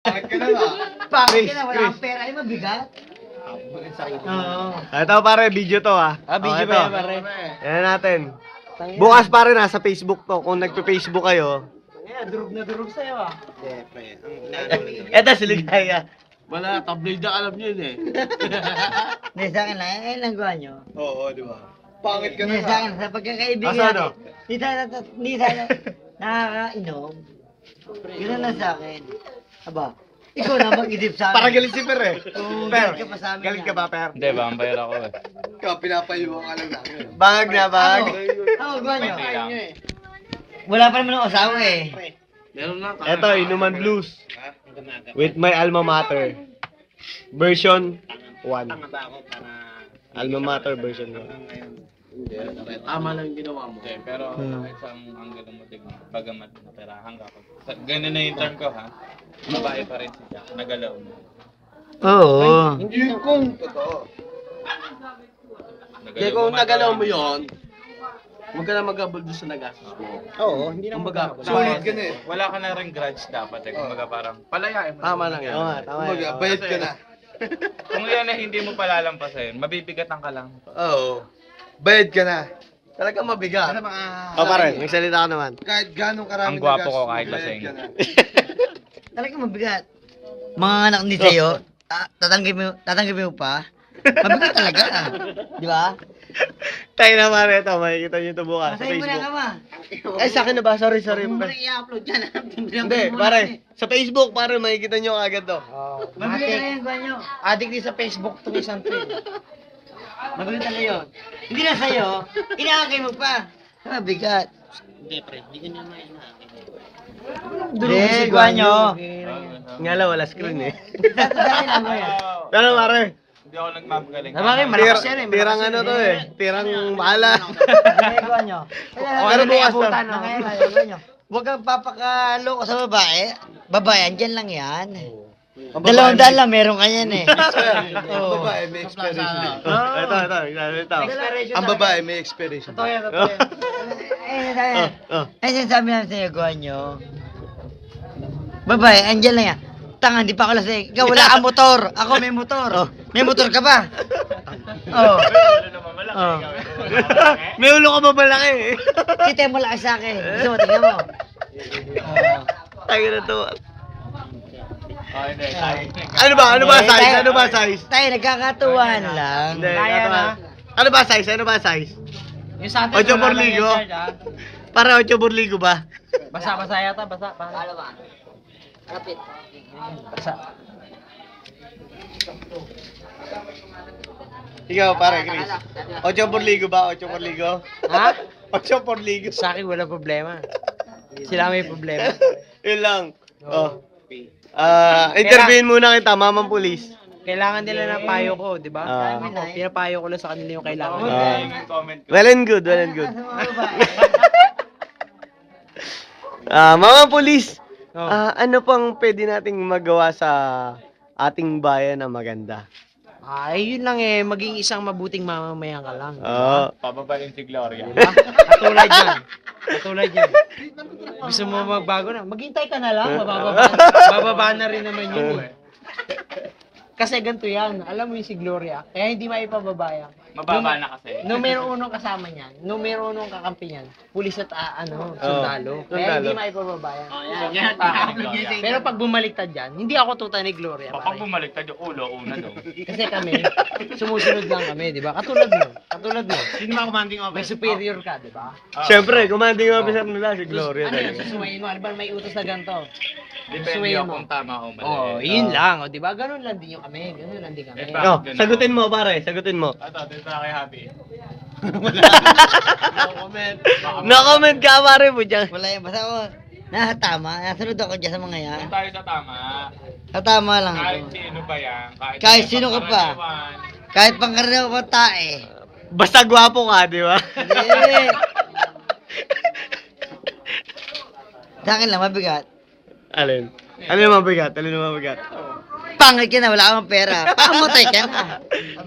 Bakit ka na ba? Bakit ka na? Wala kang pera. Ay, mabigat. Oo. Ito pare, video to ah. Video ba yan, pare? Yan natin. Bukas pare, nasa Facebook to. Kung nagpe-Facebook kayo. Durog na durog sa'yo ah. Eto, siligaya. Wala, tabloid na alam nyo yun eh. Hindi, sa akin lang. Ayun lang gawa nyo. Oo, di ba? Pangit ka na Hindi, nga. sa akin, sa pagkakaibigan. Asa ano? Hindi tayo nakakainom. Yun lang sa akin. Aba, ikaw na mag-isip sa akin. Para galit si Per eh. Oo, Per, galit ka pa sa amin, galit ah. ka ba Per? Hindi, vampire ako eh. Ikaw, pinapayuwang ka lang namin. Bag na bag. Ako, gawa nyo. Hindi lang. Wala pa naman ng asawa eh. Meron na. Eto, Inuman Blues. With my alma mater. Version 1. Alma mater version 1. Tama lang yung ginawa mo. Hindi, pero isang anggolo mo tignan. Bagamat natirahan ka. Ganun na yung term ko ha. Babae pa rin siya. Nagalaw mo. Oo. Hindi kung totoo. Kaya kung nagalaw mo yun, huwag ka na mag-abol doon sa nagastos mo. Oo, hindi na Kumbaga, sulit ka na eh. Wala ka na rin grudge dapat eh. Kumbaga parang palayain mo. Tama lang yan. Oo nga, tama Kumbaga, yan. bayad ka na. Kung yan eh, hindi mo palalampasin, mabibigatan ka lang. Oo. Bayad ka na. Talaga mabigat. O pare, magsalita ka naman. Kahit ganong karami Ang gwapo ko nagastos mo, kahit bayad lasing. ka na. Talaga mabigat. Mga anak ni sa'yo, tatanggapin mo pa. Mabigat talaga. Di ba? Tayo na pare, ito, makikita nyo ito bukas sa Masahin mo na ka Facebook. ma. Ay, sa akin na ba? Sorry. Huwag mo na i-upload dyan. Hindi, pare, sa Facebook, pare, makikita nyo agad to. Mabigat talaga yung gawa nyo. Addict din sa Facebook to isang to. Mabigat talaga yun. Hindi na sa'yo, inaakay mo pa. Mabigat. Hindi, gawa nyo. Nga lang, wala screen eh. Saan lang mo yan? Pero pare, Hindi ako nagmamagaling. Bakit? Malakas yan eh. tirang ano to eh. Tirang bahala. Hindi, gawa nyo. Pero bukas to. Gawa nyo. Huwag kang papakaloko sa babae. Babae, andyan lang yan. 200 lang, meron ka yan eh. Ang babae may expiration date. Ito. Ang babae may expiration date. Ay, sinasabi namin sa iyo, gawa nyo. Babae, andyan lang yan. Tanga, hindi pa ako lasing. Ikaw, wala kang motor. Ako may motor. May motor ka ba? Oo. Oh. May ulo ka ba malaki eh? Kita mo lang sa akin. Gusto mo, tingnan mo. Tayo na to. Oh, hindi. Tayo. Ano ba size? Ano ba size? Tayo, nagkakatuwahan lang. Hindi, ano ba size? Ano ba size? Yung sa 8 por ligo? Para 8 por ligo ba? Basa-basa yata, basa. Ano ba? Kapit. Basa. Ikaw pare, Chris. 8 por ligo ba? 8 por ligo? Ha? 8 por ligo. Sa akin, wala problema. Sila may problema. Yun lang. Oh. Interviewin muna kita, mamang pulis. Kailangan nila ng payo ko, di ba? Ah. Ako, pinapayo ko lang sa kanila yung kailangan. Yung comment ko. Well and good. Mamang pulis, Oh. ano pang pwede nating magawa sa ating bayan na maganda? Ay, yun lang eh, maging isang mabuting mamamayan ka lang. Pababayin si Gloria. Diba? Katulad yan. Katulad yan. Gusto mo magbago na? Maghintay ka na lang, bababa na rin naman yun eh. Kasi ganito yan, alam mo yung si Gloria, kaya hindi maipababa yan. Mababa na kasi. Numero unong kasama niyan, numero unong kakampi niyan, pulis at sundalo. Kaya hindi Sundalo. maipababa yan. Gloria. Pero pag bumaliktad yan, hindi ako tuta ni Gloria. Kapag pare. bumaliktad yung ulo, una daw. Kasi kami, sumusunod lang kami, di ba? Katulad mo. Sino ba commanding May superior ka, di ba? Siyempre, commanding officer nila si Gloria. Ano yun, talaga. susuwayin mo? Ano ba may utos na ganito? Depende Suwayin ako mo. kung tama o mali. Oo, yun lang, o, di ba? Ganun lang din yung kami, ganun lang din kami. Oh, sagutin mo pare, sagutin mo. Dito na kay Happy. No comment ka pare mo dyan. Wala yan, basta ako. Tama. Nasunod ako dyan sa mga yan. Kung tayo sa tama, Tama lang kahit ako. sino ba yan, Kahit sino ka pa. pangkaraniwan, Kahit pangkaraniwan ko tae. Basta gwapo ka, di ba? Hindi. Sa akin lang, mabigat. Alin? Alin ang mabigat? Alin ang mabigat? Pangit ka na, wala kang pera. Pamatay ka na.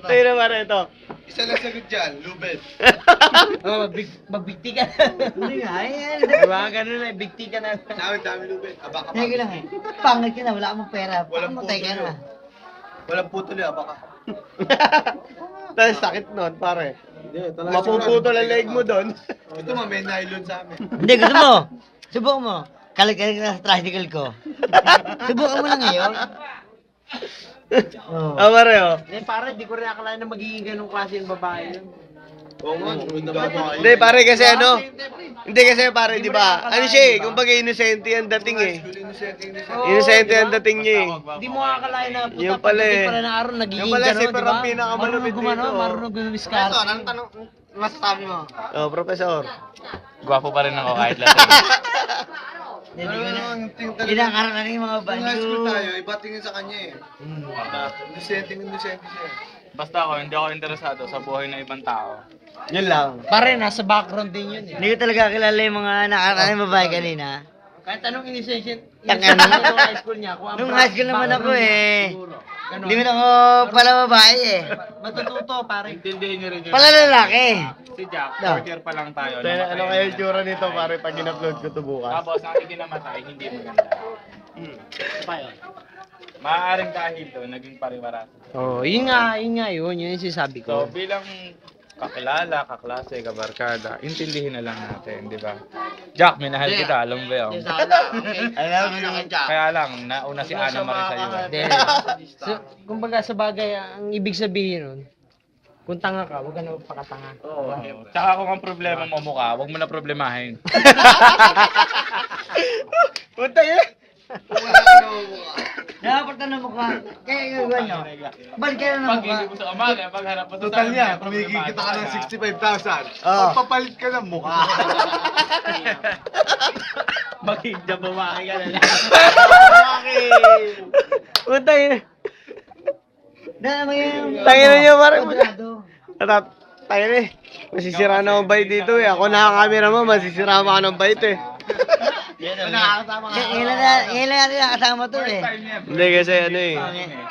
Tayo na pare ito. Isa lang sagot dyan, Lubed. Oh, magbigti ka. Hindi nga, eh. Diba? Ganun na, bigti ka na. Dami Lubed. Abaka Hindi ko lang eh. Pangit ka na, wala kang pera. Walang Pamatay ka puto na. Walang putol yun, abaka. Tapos sakit nun, pare. Hindi, talaga. Mapuputol ang leg mo doon. Ito may nylon sa amin. Hindi, gusto mo. Subukan mo. Kalag-kalag na sa tricycle ko. Subukan mo na ngayon. Oh. Ah, pare, oh. Eh, para di ko rin akalain na magiging ganung klase yung babae yun. Oo nga, Hindi, pare, kasi ano, hindi kasi pare, di ba? Ano siya eh, kumbaga inosente ang dating eh. Inosente ang dating niya eh. Hindi mo akalain na puta Yung pala pagdating eh. pala ng araw nagiging Yung pala si gano'n, di Pero ba? ang pinakamalupit Marunong dito. marunong gumiskar. Anong masasabi mo? Oh, professor. Gwapo pa rin ako kahit lasing. Hindi ko na. Kinakaroon na rin yung mga Kung high school baliw. tayo, iba tingin sa kanya eh. Inosente siya. Basta ako, hindi ako interesado sa buhay ng ibang tao. Yun lang. Pare, nasa background din yun eh. Hindi ko talaga kilala yung mga nakaraan yung babae kanina. Kahit anong initiation Tangin. nung high school niya. Kung ang Nung high school naman ako eh. Ganon. Hindi mo ako pala babae eh. Matututo, pare. Intindihin niyo rin yun. Pala lalaki. Si Jack, No. 4 year pa lang tayo. Ano namatay kaya na. yung tsura nito, pare, pag in-upload ko to bukas? Tapos, ang ikinamatay, hindi maganda. Maaaring dahil doon, naging pariwaras. Oh, yun nga yun. Yun yung sinasabi So, ko. bilang kakilala, kaklase, kabarkada, intindihin na lang natin, di ba? Jack, minahal kita, alam mo ba yun? Alam mo na. Kaya lang, nauna si Ana Marie sa'yo. Hindi. So, kumbaga sa bagay, ang ibig sabihin nun, kung tanga ka, huwag ka na pakatanga. Tsaka kung ang problema mo mukha, huwag mo na problemahin. Punta yun! Dapat na mukha. Kaya gagawin nyo. Balik ka na ng Pag mukha. hindi mo sa umaga, pag harap mo sa Total sabi, yan, may pumigil problema kita ka ng na. 65,000. Oo. Pagpapalit ka ng mukha. Magigda babae ka na lang. Punta yun! Dahil yung... Tangin na niyo, pare. Kwadrado. Tayo na eh. Masisira na akong bite dito eh. Ako nakakamera mo, masisira mo ako ng bite eh. Ilan natin nakasama to eh. Hindi kasi ano eh.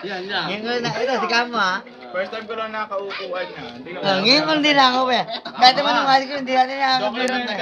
Ngayon ko na, ito si Kamo ha. First time ko lang nakaupuan niya. Hindi ko Ngayon ko hindi na ako eh. Dati man nung hali ko, hindi natin nakakapira na.